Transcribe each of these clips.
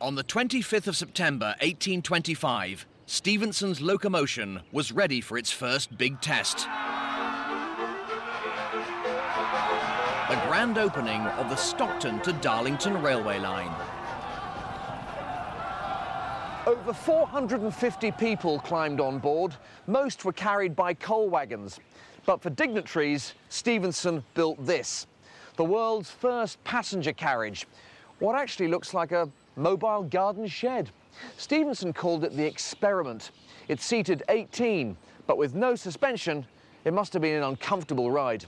On the 25th of September 1825, Stephenson's locomotion was ready for its first big test. The grand opening of the Stockton to Darlington railway line. Over 450 people climbed on board. Most were carried by coal wagons. But for dignitaries, Stephenson built this, the world's first passenger carriage, what actually looks like a mobile garden shed. Stephenson called it the Experiment. It seated 18, but with no suspension, it must have been an uncomfortable ride.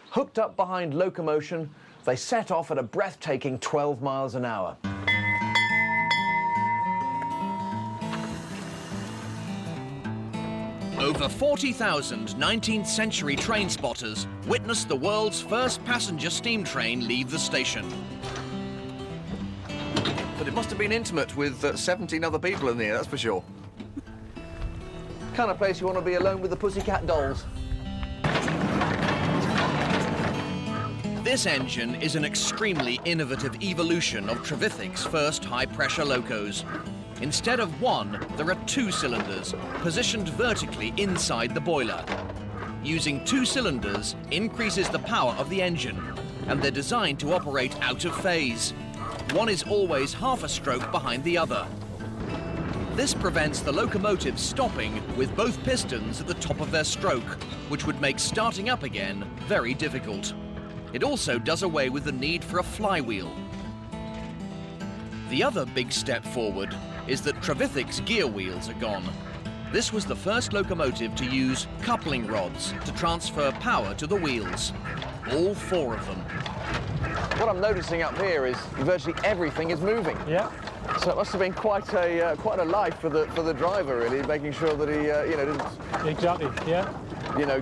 Hooked up behind locomotion, they set off at a breathtaking 12 miles an hour. Over 40,000 19th century train spotters witnessed the world's first passenger steam train leave the station. But it must have been intimate with 17 other people in there, that's for sure. Kind of place you want to be alone with the Pussycat Dolls. This engine is an extremely innovative evolution of Trevithick's first high-pressure locos. Instead of one, there are two cylinders, positioned vertically inside the boiler. Using two cylinders increases the power of the engine, and they're designed to operate out of phase. One is always half a stroke behind the other. This prevents the locomotive stopping with both pistons at the top of their stroke, which would make starting up again very difficult. It also does away with the need for a flywheel. The other big step forward is that Trevithick's gear wheels are gone. This was the first locomotive to use coupling rods to transfer power to the wheels. All four of them. What I'm noticing up here is virtually everything is moving. Yeah. So it must have been quite a life for the driver, really, making sure that he didn't. Exactly. Yeah.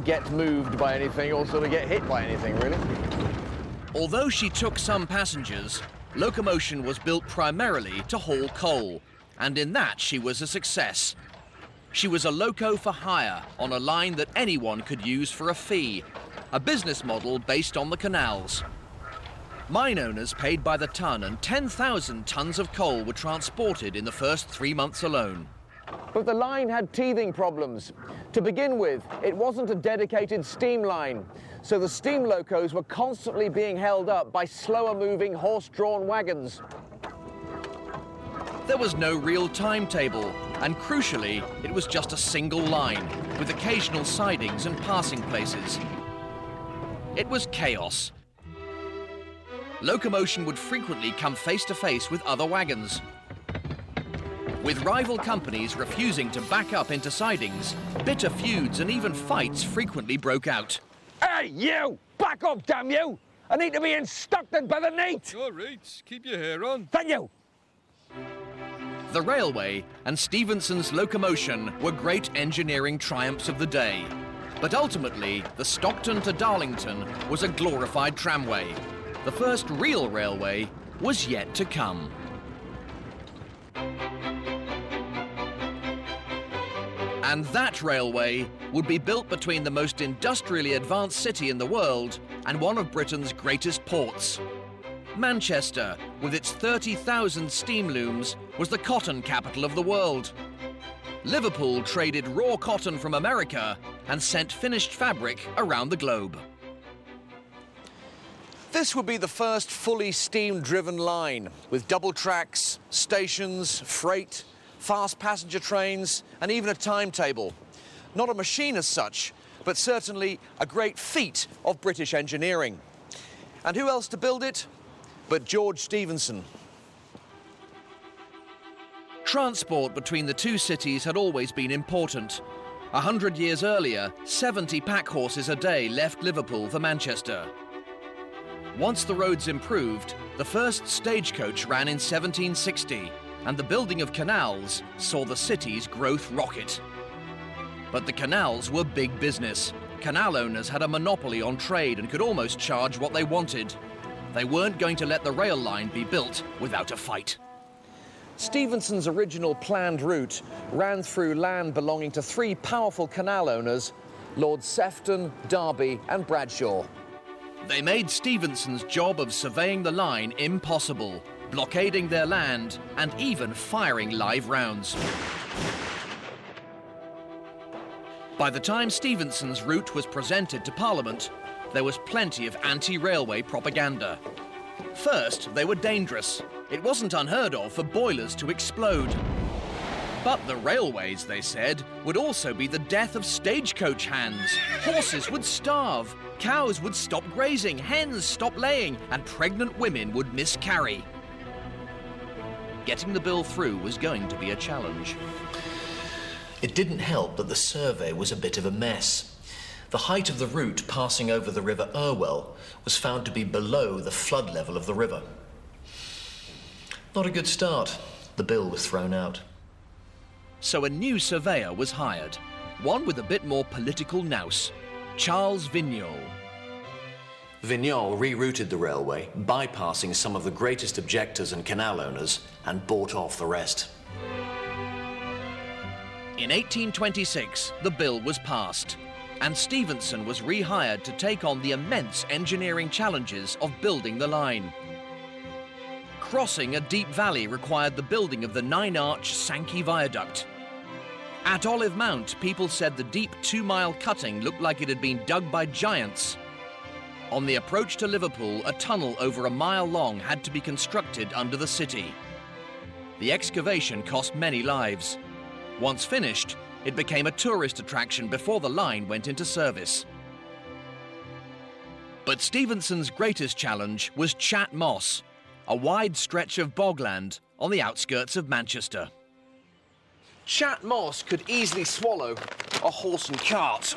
Get moved by anything or sort of get hit by anything, really. Although she took some passengers, locomotion was built primarily to haul coal, and in that she was a success. She was a loco for hire on a line that anyone could use for a fee, a business model based on the canals. Mine owners paid by the ton, and 10,000 tons of coal were transported in the first 3 months alone. But the line had teething problems. To begin with, it wasn't a dedicated steam line, so the steam locos were constantly being held up by slower-moving horse-drawn wagons. There was no real timetable, and crucially, it was just a single line, with occasional sidings and passing places. It was chaos. Locomotion would frequently come face-to-face with other wagons. With rival companies refusing to back up into sidings, bitter feuds and even fights frequently broke out. Hey, you! Back up, damn you! I need to be in Stockton by the night! All right, keep your hair on. Thank you! The railway and Stephenson's locomotion were great engineering triumphs of the day. But ultimately, the Stockton to Darlington was a glorified tramway. The first real railway was yet to come. And that railway would be built between the most industrially advanced city in the world and one of Britain's greatest ports. Manchester, with its 30,000 steam looms, was the cotton capital of the world. Liverpool traded raw cotton from America and sent finished fabric around the globe. This would be the first fully steam-driven line, with double tracks, stations, freight, fast passenger trains, and even a timetable. Not a machine as such, but certainly a great feat of British engineering. And who else to build it but George Stephenson? Transport between the two cities had always been important. 100 years earlier, 70 pack horses a day left Liverpool for Manchester. Once the roads improved, the first stagecoach ran in 1760, and the building of canals saw the city's growth rocket. But the canals were big business. Canal owners had a monopoly on trade and could almost charge what they wanted. They weren't going to let the rail line be built without a fight. Stephenson's original planned route ran through land belonging to three powerful canal owners, Lord Sefton, Derby and Bradshaw. They made Stephenson's job of surveying the line impossible, blockading their land and even firing live rounds. By the time Stephenson's route was presented to Parliament, there was plenty of anti-railway propaganda. First, they were dangerous. It wasn't unheard of for boilers to explode. But the railways, they said, would also be the death of stagecoach hands. Horses would starve, cows would stop grazing, hens stop laying, and pregnant women would miscarry. Getting the bill through was going to be a challenge. It didn't help that the survey was a bit of a mess. The height of the route passing over the River Irwell was found to be below the flood level of the river. Not a good start. The bill was thrown out. So a new surveyor was hired, one with a bit more political nous, Charles Vignol. Vignol rerouted the railway, bypassing some of the greatest objectors and canal owners, and bought off the rest. In 1826, the bill was passed, and Stephenson was rehired to take on the immense engineering challenges of building the line. Crossing a deep valley required the building of the 9-arch Sankey Viaduct. At Olive Mount, people said the deep 2-mile cutting looked like it had been dug by giants. On the approach to Liverpool, a tunnel over a mile long had to be constructed under the city. The excavation cost many lives. Once finished, it became a tourist attraction before the line went into service. But Stephenson's greatest challenge was Chat Moss, a wide stretch of bogland on the outskirts of Manchester. Chat Moss could easily swallow a horse and cart.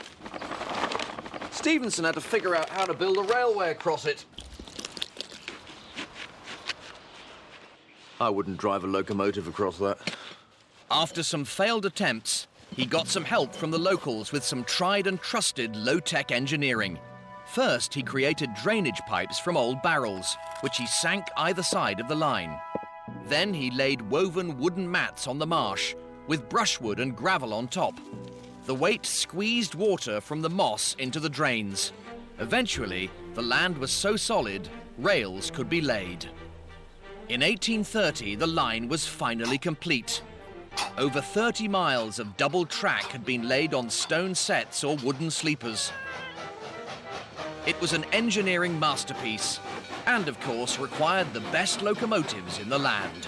Stephenson had to figure out how to build a railway across it. I wouldn't drive a locomotive across that. After some failed attempts, he got some help from the locals with some tried and trusted low-tech engineering. First, he created drainage pipes from old barrels, which he sank either side of the line. Then he laid woven wooden mats on the marsh, with brushwood and gravel on top. The weight squeezed water from the moss into the drains. Eventually, the land was so solid, rails could be laid. In 1830, the line was finally complete. Over 30 miles of double track had been laid on stone sets or wooden sleepers. It was an engineering masterpiece, and of course required the best locomotives in the land.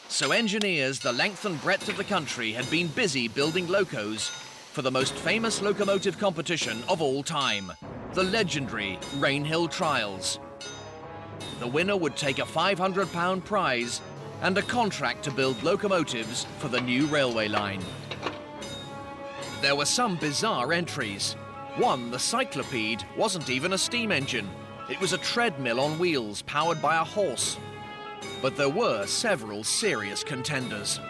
So engineers the length and breadth of the country had been busy building locos for the most famous locomotive competition of all time, the legendary Rainhill Trials. The winner would take a £500 prize and a contract to build locomotives for the new railway line. There were some bizarre entries. One, the Cyclopede, wasn't even a steam engine. It was a treadmill on wheels powered by a horse. But there were several serious contenders.